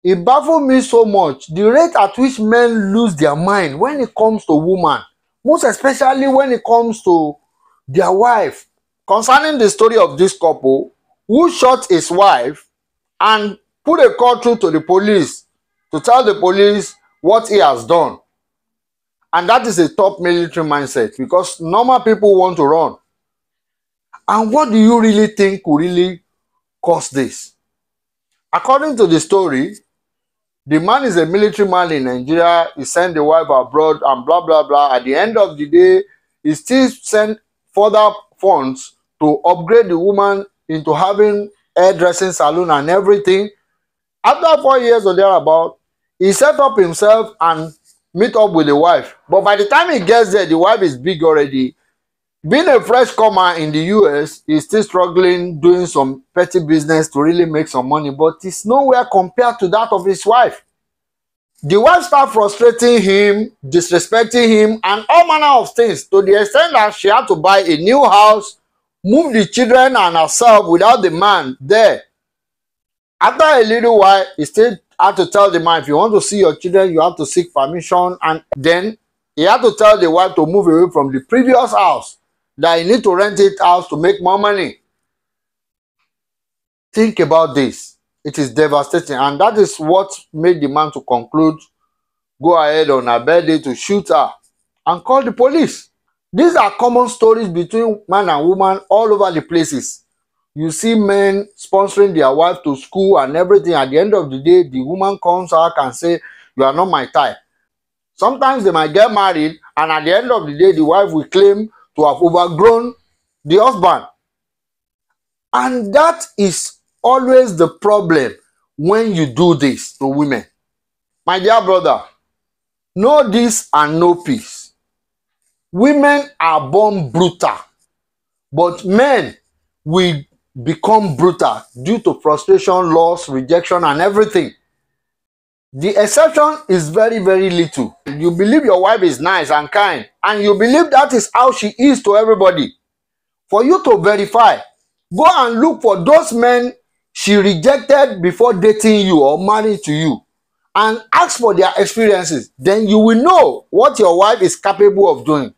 It baffles me so much, the rate at which men lose their mind when it comes to woman, most especially when it comes to their wife. Concerning the story of this couple who shot his wife and put a call through to the police to tell the police what he has done. And that is a top military mindset, because normal people want to run. And what do you really think could really cause this? According to the story, the man is a military man in Nigeria. He sent the wife abroad and blah, blah, blah. At the end of the day, he still sent further funds to upgrade the woman into having hairdressing salon and everything. After 4 years or thereabout, he set up himself and meet up with the wife. But by the time he gets there, the wife is big already. Being a fresh comer in the US, he's still struggling, doing some petty business to really make some money, but it's nowhere compared to that of his wife. The wife started frustrating him, disrespecting him, and all manner of things, to the extent that she had to buy a new house, move the children and herself without the man there. After a little while, he still had to tell the man, if you want to see your children, you have to seek permission. And then he had to tell the wife to move away from the previous house, that you need to rent it out to make more money. Think about this. It is devastating, and that is what made the man to conclude, go ahead on her birthday to shoot her and call the police. These are common stories between man and woman all over the places. You see men sponsoring their wife to school and everything. At the end of the day, the woman comes out and say, you are not my type. Sometimes they might get married, and at the end of the day, the wife will claim to have overgrown the husband. And that is always the problem when you do this to women. My dear brother, know this and know peace. Women are born brutal, but men will become brutal due to frustration, loss, rejection, and everything. The exception is very, very little. You believe your wife is nice and kind, and you believe that is how she is to everybody. For you to verify, go and look for those men she rejected before dating you or marrying to you, and ask for their experiences. Then you will know what your wife is capable of doing.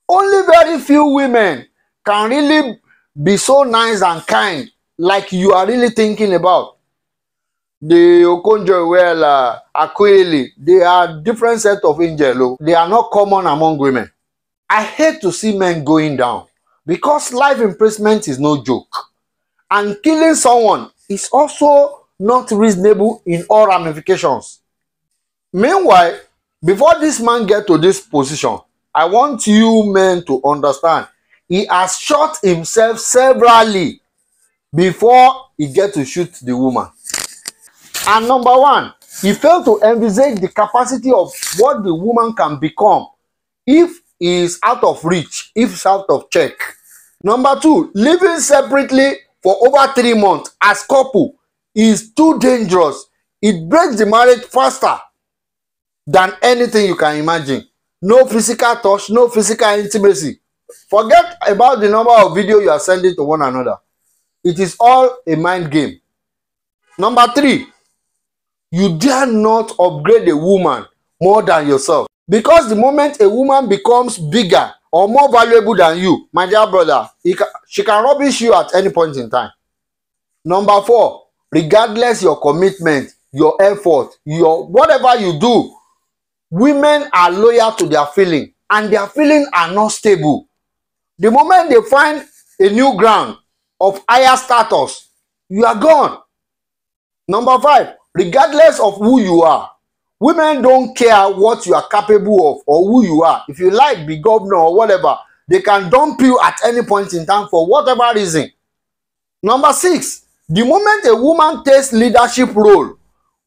Only very few women can really be so nice and kind like you are really thinking about. The Okonjo Iweala, Akweli, they are different set of angels. They are not common among women. I hate to see men going down, because life imprisonment is no joke. And killing someone is also not reasonable in all ramifications. Meanwhile, before this man gets to this position, I want you men to understand, he has shot himself severally before he gets to shoot the woman. And number one, he failed to envisage the capacity of what the woman can become if he is out of reach, if it's out of check. Number two, living separately for over 3 months as couple is too dangerous. It breaks the marriage faster than anything you can imagine. No physical touch, no physical intimacy. Forget about the number of videos you are sending to one another. It is all a mind game. Number three, you dare not upgrade a woman more than yourself. Because the moment a woman becomes bigger or more valuable than you, my dear brother, she can rubbish you at any point in time. Number four, regardless your commitment, your effort, your whatever you do, women are loyal to their feeling, and their feelings are not stable. The moment they find a new ground of higher status, you are gone. Number five, regardless of who you are, women don't care what you are capable of or who you are. If you like, be governor or whatever, they can dump you at any point in time for whatever reason. Number six, the moment a woman takes leadership role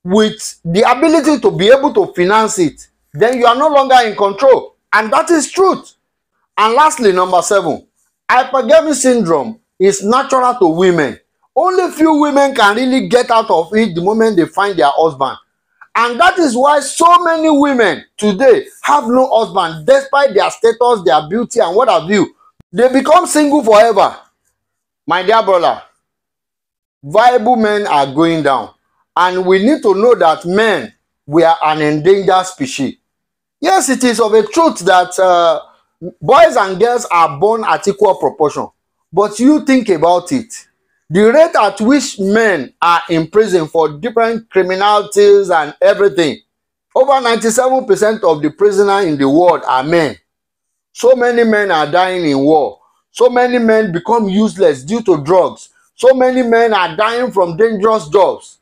with the ability to be able to finance it, then you are no longer in control. And that is truth. And lastly, number seven, hypergamy syndrome is natural to women. Only few women can really get out of it the moment they find their husband. And that is why so many women today have no husband, despite their status, their beauty, and what have you. They become single forever. My dear brother, viable men are going down, And we need to know that men, we are an endangered species. Yes, it is of a truth that boys and girls are born at equal proportion. But you think about it. The rate at which men are in prison for different criminalities and everything, over 97% of the prisoners in the world are men. So many men are dying in war. So many men become useless due to drugs. So many men are dying from dangerous jobs.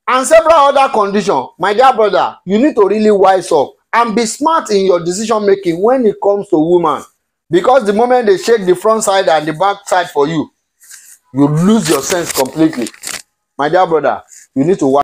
And several other conditions. My dear brother, you need to really wise up and be smart in your decision making when it comes to women. Because the moment they shake the front side and the back side for you, you lose your sense completely. My dear brother, you need to wise